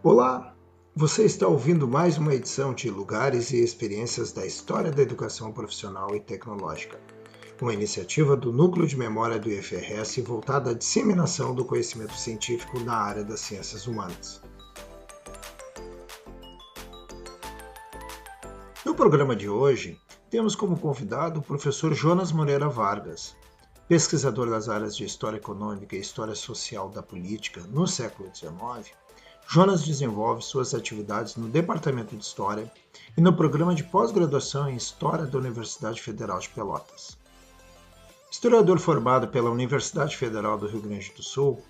Olá, você está ouvindo mais uma edição de Lugares e Experiências da História da Educação Profissional e Tecnológica, uma iniciativa do Núcleo de Memória do IFRS voltada à disseminação do conhecimento científico na área das ciências humanas. No programa de hoje, temos como convidado o professor Jonas Moreira Vargas, pesquisador das áreas de História Econômica e História Social da Política no século XIX. Jonas desenvolve suas atividades no Departamento de História e no Programa de Pós-Graduação em História da Universidade Federal de Pelotas. Historiador formado pela Universidade Federal do Rio Grande do Sul,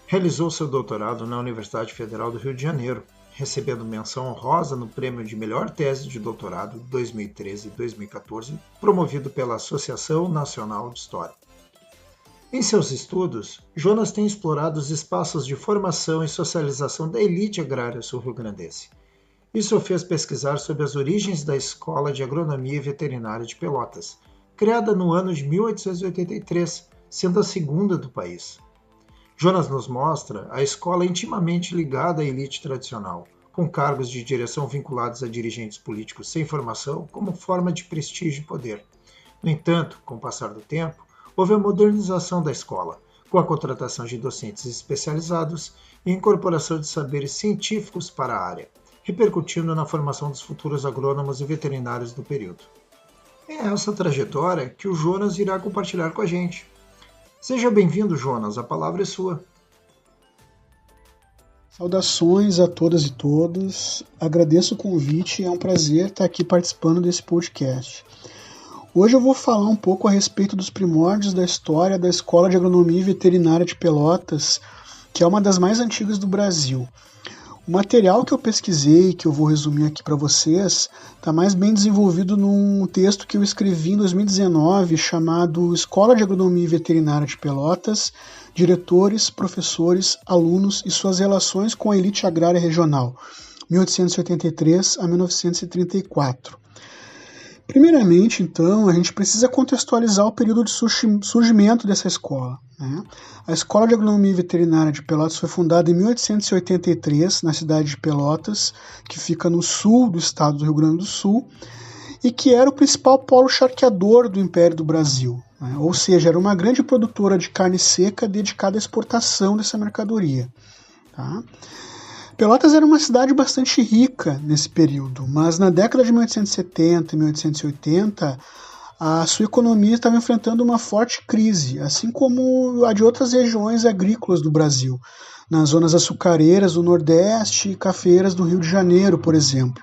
realizou seu doutorado na Universidade Federal do Rio de Janeiro, recebendo menção honrosa no Prêmio de Melhor Tese de Doutorado 2013 e 2014, promovido pela Associação Nacional de História. Em seus estudos, Jonas tem explorado os espaços de formação e socialização da elite agrária sul-rio-grandense. Isso o fez pesquisar sobre as origens da Escola de Agronomia e Veterinária de Pelotas, criada no ano de 1883, sendo a segunda do país. Jonas nos mostra a escola intimamente ligada à elite tradicional, com cargos de direção vinculados a dirigentes políticos sem formação como forma de prestígio e poder. No entanto, com o passar do tempo, houve a modernização da escola, com a contratação de docentes especializados e incorporação de saberes científicos para a área, repercutindo na formação dos futuros agrônomos e veterinários do período. É essa trajetória que o Jonas irá compartilhar com a gente. Seja bem-vindo, Jonas, a palavra é sua. Saudações a todas e todos, agradeço o convite, é um prazer estar aqui participando desse podcast. Hoje eu vou falar um pouco a respeito dos primórdios da história da Escola de Agronomia e Veterinária de Pelotas, que é uma das mais antigas do Brasil. O material que eu pesquisei, que eu vou resumir aqui para vocês, está mais bem desenvolvido num texto que eu escrevi em 2019, chamado Escola de Agronomia e Veterinária de Pelotas, Diretores, Professores, Alunos e suas relações com a elite agrária regional, 1883 a 1934. Primeiramente, então, a gente precisa contextualizar o período de surgimento dessa escola, né? A Escola de Agronomia e Veterinária de Pelotas foi fundada em 1883, na cidade de Pelotas, que fica no sul do estado do Rio Grande do Sul, e que era o principal polo charqueador do Império do Brasil, né? Ou seja, era uma grande produtora de carne seca dedicada à exportação dessa mercadoria, tá? Pelotas era uma cidade bastante rica nesse período, mas na década de 1870 e 1880, a sua economia estava enfrentando uma forte crise, assim como a de outras regiões agrícolas do Brasil, nas zonas açucareiras do Nordeste e cafeeiras do Rio de Janeiro, por exemplo.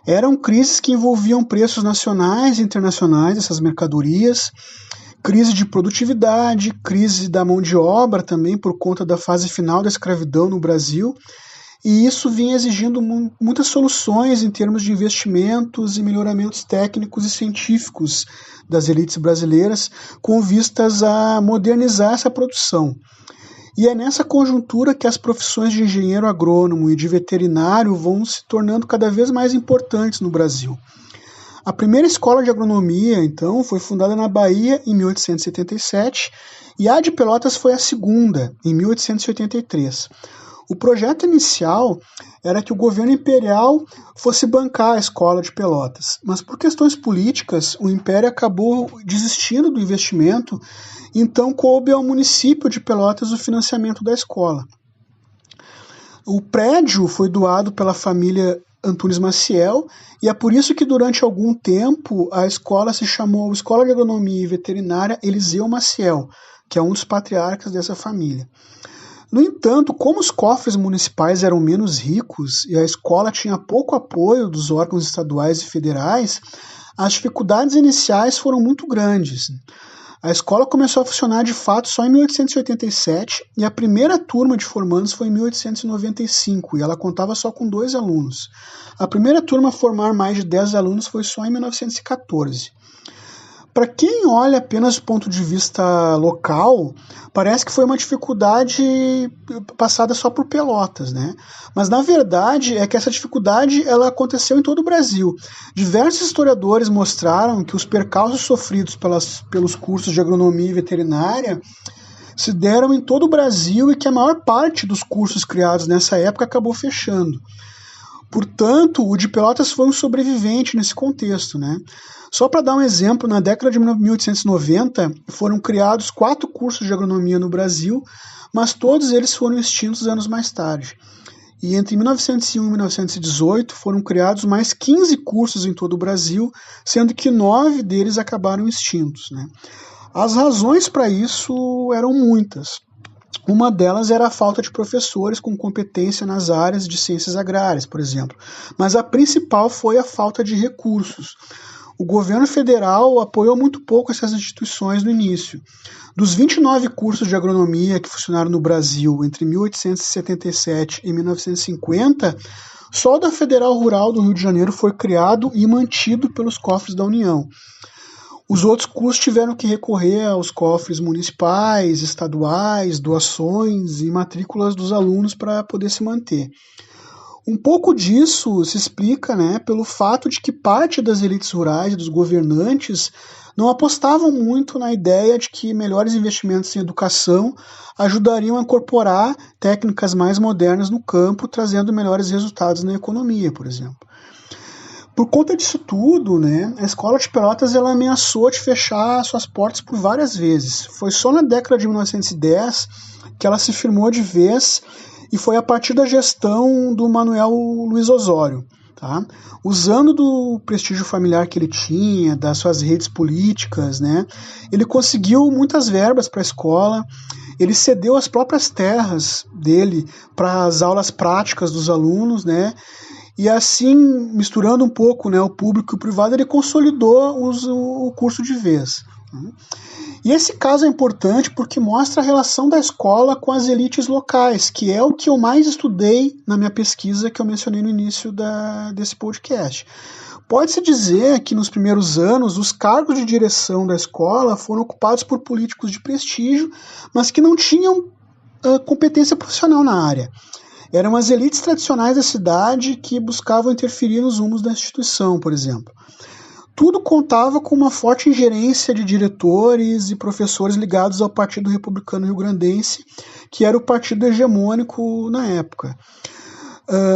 Eram crises que envolviam preços nacionais e internacionais dessas mercadorias, crise de produtividade, crise da mão de obra também por conta da fase final da escravidão no Brasil, e isso vinha exigindo muitas soluções em termos de investimentos e melhoramentos técnicos e científicos das elites brasileiras com vistas a modernizar essa produção. E é nessa conjuntura que as profissões de engenheiro agrônomo e de veterinário vão se tornando cada vez mais importantes no Brasil. A primeira escola de agronomia, então, foi fundada na Bahia em 1877 e a de Pelotas foi a segunda, em 1883. O projeto inicial era que o governo imperial fosse bancar a escola de Pelotas, mas por questões políticas o império acabou desistindo do investimento, então coube ao município de Pelotas o financiamento da escola. O prédio foi doado pela família Antunes Maciel e é por isso que durante algum tempo a escola se chamou Escola de Agronomia e Veterinária Eliseu Maciel, que é um dos patriarcas dessa família. No entanto, como os cofres municipais eram menos ricos e a escola tinha pouco apoio dos órgãos estaduais e federais, as dificuldades iniciais foram muito grandes. A escola começou a funcionar de fato só em 1887 e a primeira turma de formandos foi em 1895 e ela contava só com 2 alunos. A primeira turma a formar mais de 10 alunos foi só em 1914. Para quem olha apenas do ponto de vista local, parece que foi uma dificuldade passada só por Pelotas, né? Mas na verdade é que essa dificuldade ela aconteceu em todo o Brasil. Diversos historiadores mostraram que os percalços sofridos pelos cursos de agronomia e veterinária se deram em todo o Brasil e que a maior parte dos cursos criados nessa época acabou fechando. Portanto, o de Pelotas foi um sobrevivente nesse contexto, né? Só para dar um exemplo, na década de 1890 foram criados 4 cursos de agronomia no Brasil, mas todos eles foram extintos anos mais tarde. E entre 1901 e 1918 foram criados mais 15 cursos em todo o Brasil, sendo que 9 deles acabaram extintos, né? As razões para isso eram muitas. Uma delas era a falta de professores com competência nas áreas de ciências agrárias, por exemplo. Mas a principal foi a falta de recursos. O governo federal apoiou muito pouco essas instituições no início. Dos 29 cursos de agronomia que funcionaram no Brasil entre 1877 e 1950, só o da Federal Rural do Rio de Janeiro foi criado e mantido pelos cofres da União. Os outros cursos tiveram que recorrer aos cofres municipais, estaduais, doações e matrículas dos alunos para poder se manter. Um pouco disso se explica, né, pelo fato de que parte das elites rurais e dos governantes não apostavam muito na ideia de que melhores investimentos em educação ajudariam a incorporar técnicas mais modernas no campo, trazendo melhores resultados na economia, por exemplo. Por conta disso tudo, né, a Escola de Pelotas ela ameaçou de fechar suas portas por várias vezes. Foi só na década de 1910 que ela se firmou de vez e foi a partir da gestão do Manuel Luiz Osório. Tá? Usando do prestígio familiar que ele tinha, das suas redes políticas, né, ele conseguiu muitas verbas para a escola, ele cedeu as próprias terras dele para as aulas práticas dos alunos, né, e assim, misturando um pouco, né, o público e o privado, ele consolidou o curso de vez. E esse caso é importante porque mostra a relação da escola com as elites locais, que é o que eu mais estudei na minha pesquisa que eu mencionei no início desse podcast. Pode-se dizer que nos primeiros anos os cargos de direção da escola foram ocupados por políticos de prestígio, mas que não tinham competência profissional na área. Eram as elites tradicionais da cidade que buscavam interferir nos rumos da instituição, por exemplo. Tudo contava com uma forte ingerência de diretores e professores ligados ao Partido Republicano Rio-Grandense, que era o partido hegemônico na época.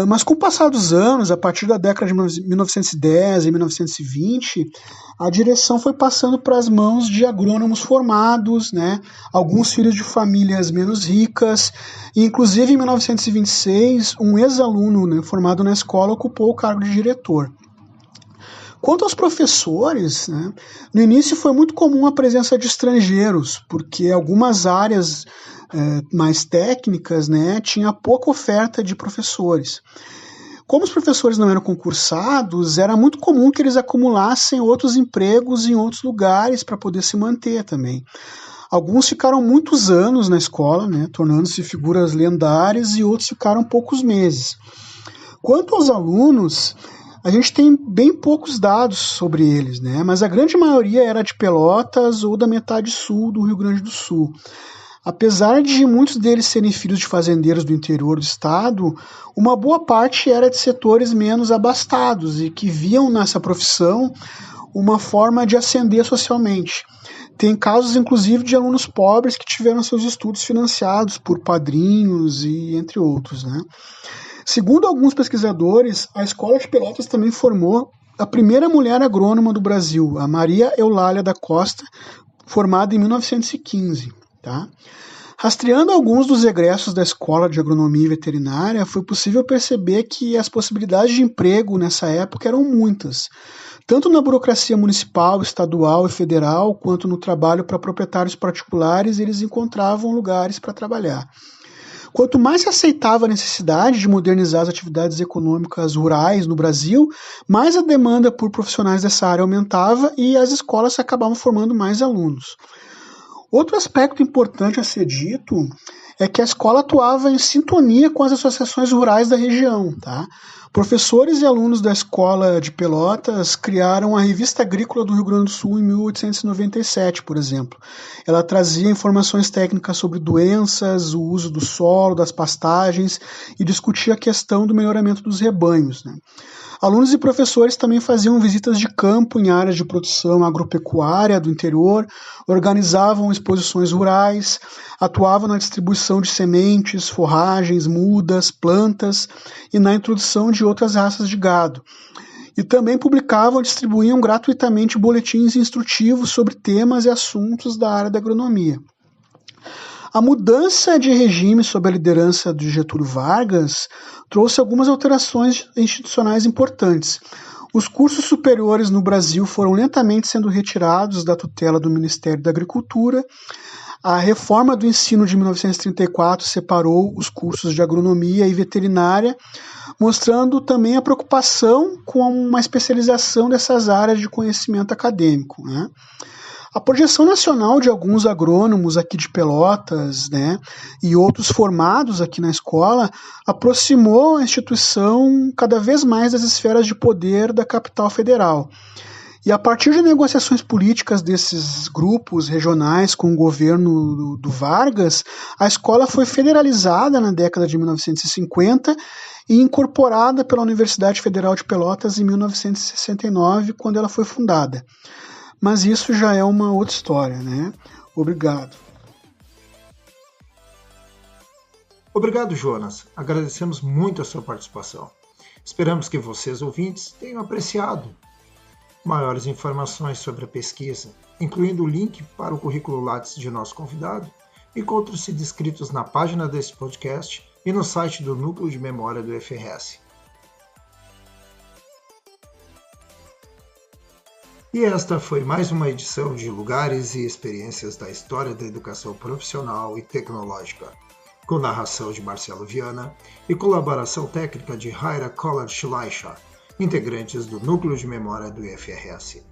Mas com o passar dos anos, a partir da década de 1910 e 1920, a direção foi passando para as mãos de agrônomos formados, né, alguns filhos de famílias menos ricas, e inclusive em 1926, um ex-aluno, né, formado na escola ocupou o cargo de diretor. Quanto aos professores, né, no início foi muito comum a presença de estrangeiros, porque algumas áreas mais técnicas, né, tinha pouca oferta de professores. Como os professores não eram concursados, era muito comum que eles acumulassem outros empregos em outros lugares para poder se manter também. Alguns ficaram muitos anos na escola, né, tornando-se figuras lendárias, e outros ficaram poucos meses. Quanto aos alunos, a gente tem bem poucos dados sobre eles, né, mas a grande maioria era de Pelotas ou da metade sul do Rio Grande do Sul. Apesar de muitos deles serem filhos de fazendeiros do interior do estado, uma boa parte era de setores menos abastados e que viam nessa profissão uma forma de ascender socialmente. Tem casos, inclusive, de alunos pobres que tiveram seus estudos financiados por padrinhos e entre outros, né? Segundo alguns pesquisadores, a Escola de Pelotas também formou a primeira mulher agrônoma do Brasil, a Maria Eulália da Costa, formada em 1915. Tá? Rastreando alguns dos egressos da Escola de Agronomia e Veterinária, foi possível perceber que as possibilidades de emprego nessa época eram muitas, tanto na burocracia municipal, estadual e federal, quanto no trabalho para proprietários particulares, eles encontravam lugares para trabalhar. Quanto mais se aceitava a necessidade de modernizar as atividades econômicas rurais no Brasil, mais a demanda por profissionais dessa área aumentava e as escolas acabavam formando mais alunos. Outro aspecto importante a ser dito é que a escola atuava em sintonia com as associações rurais da região. Tá? Professores e alunos da Escola de Pelotas criaram a Revista Agrícola do Rio Grande do Sul em 1897, por exemplo. Ela trazia informações técnicas sobre doenças, o uso do solo, das pastagens, e discutia a questão do melhoramento dos rebanhos, né? Alunos e professores também faziam visitas de campo em áreas de produção agropecuária do interior, organizavam exposições rurais, atuavam na distribuição de sementes, forragens, mudas, plantas e na introdução de outras raças de gado. E também publicavam e distribuíam gratuitamente boletins instrutivos sobre temas e assuntos da área da agronomia. A mudança de regime sob a liderança de Getúlio Vargas trouxe algumas alterações institucionais importantes. Os cursos superiores no Brasil foram lentamente sendo retirados da tutela do Ministério da Agricultura. A reforma do ensino de 1934 separou os cursos de agronomia e veterinária, mostrando também a preocupação com uma especialização dessas áreas de conhecimento acadêmico, né? A projeção nacional de alguns agrônomos aqui de Pelotas, né, e outros formados aqui na escola, aproximou a instituição cada vez mais das esferas de poder da capital federal. E a partir de negociações políticas desses grupos regionais com o governo do Vargas, a escola foi federalizada na década de 1950 e incorporada pela Universidade Federal de Pelotas em 1969, quando ela foi fundada. Mas isso já é uma outra história, né? Obrigado. Obrigado, Jonas. Agradecemos muito a sua participação. Esperamos que vocês, ouvintes, tenham apreciado. Maiores informações sobre a pesquisa, incluindo o link para o currículo Lattes de nosso convidado, encontram-se descritos na página desse podcast e no site do Núcleo de Memória do FRS. E esta foi mais uma edição de Lugares e Experiências da História da Educação Profissional e Tecnológica, com narração de Marcelo Viana e colaboração técnica de Raira Collard-Schleicher, integrantes do Núcleo de Memória do IFRS.